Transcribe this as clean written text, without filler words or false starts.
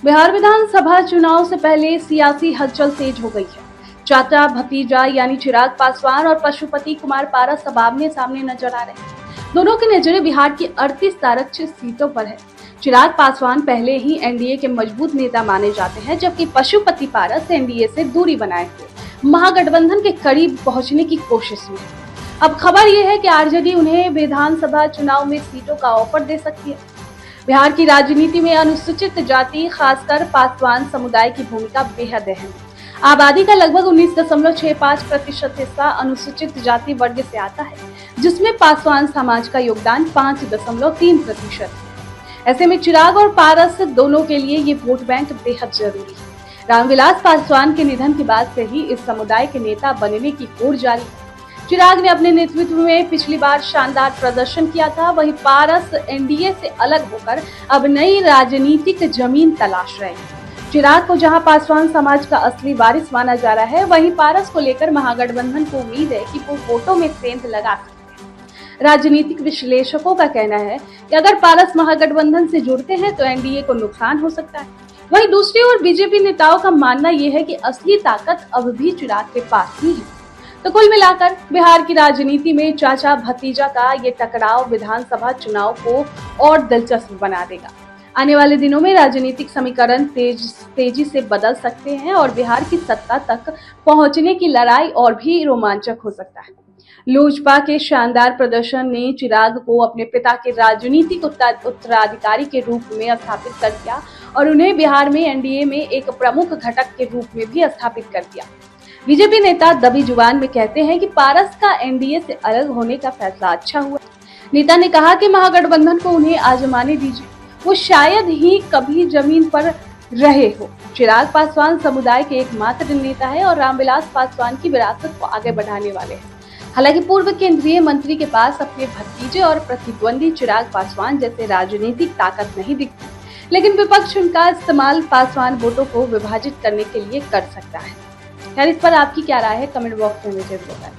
बिहार विधानसभा चुनाव से पहले सियासी हलचल तेज हो गई है। चाचा भतीजा यानी चिराग पासवान और पशुपति कुमार पारस अब आमने सामने नजर आ रहे हैं। दोनों की नजरें बिहार की 38 आरक्षित सीटों पर है। चिराग पासवान पहले ही एनडीए के मजबूत नेता माने जाते हैं, जबकि पशुपति पारस एनडीए से दूरी बनाए हुए महागठबंधन के करीब पहुंचने की कोशिश में है। अब खबर यह है कि आरजेडी उन्हें विधानसभा चुनाव में सीटों का ऑफर दे सकती है। बिहार की राजनीति में अनुसूचित जाति, खासकर पासवान समुदाय की भूमिका बेहद अहम है। आबादी का लगभग 19.65% हिस्सा अनुसूचित जाति वर्ग से आता है, जिसमें पासवान समाज का योगदान 5.3% है। ऐसे में चिराग और पारस दोनों के लिए ये वोट बैंक बेहद जरूरी है। रामविलास पासवान के निधन के बाद से ही इस समुदाय के नेता बनने की होड़ जारी है। चिराग ने अपने नेतृत्व में पिछली बार शानदार प्रदर्शन किया था, वहीं पारस एनडीए से अलग होकर अब नई राजनीतिक जमीन तलाश रहे हैं। चिराग को जहां पासवान समाज का असली वारिस माना जा रहा है, वहीं पारस को लेकर महागठबंधन को उम्मीद है कि वो वोटों में सेंध लगा सकते हैं। राजनीतिक विश्लेषकों का कहना है कि अगर पारस महागठबंधन से जुड़ते हैं तो एनडीए को नुकसान हो सकता है। वहीं दूसरी ओर बीजेपी नेताओं का मानना यह है कि असली ताकत अब भी चिराग के पास ही है। तो कुल मिलाकर बिहार की राजनीति में चाचा भतीजा का ये टकराव विधानसभा चुनाव को और दिलचस्प बना देगा। आने वाले दिनों में राजनीतिक समीकरण तेजी से बदल सकते हैं और बिहार की सत्ता तक पहुंचने की लड़ाई और भी रोमांचक हो सकता है। लोजपा के शानदार प्रदर्शन ने चिराग को अपने पिता के राजनीतिक उत्तराधिकारी के रूप में स्थापित कर दिया और उन्हें बिहार में एनडीए में एक प्रमुख घटक के रूप में भी स्थापित कर दिया। बीजेपी नेता दबी जुबान में कहते हैं कि पारस का एनडीए से अलग होने का फैसला अच्छा हुआ। नेता ने कहा कि महागठबंधन को उन्हें आजमाने दीजिए, वो शायद ही कभी जमीन पर रहे हो। चिराग पासवान समुदाय के एकमात्र नेता है और रामविलास पासवान की विरासत को आगे बढ़ाने वाले हैं। हालांकि पूर्व केंद्रीय मंत्री के पास अपने भतीजे और प्रतिद्वंदी चिराग पासवान जैसे राजनीतिक ताकत नहीं दिखती, लेकिन विपक्ष उनका इस्तेमाल पासवान वोटों को विभाजित करने के लिए कर सकता है। यार, इस पर आपकी क्या राय है? कमेंट बॉक्स में मुझे बताएं।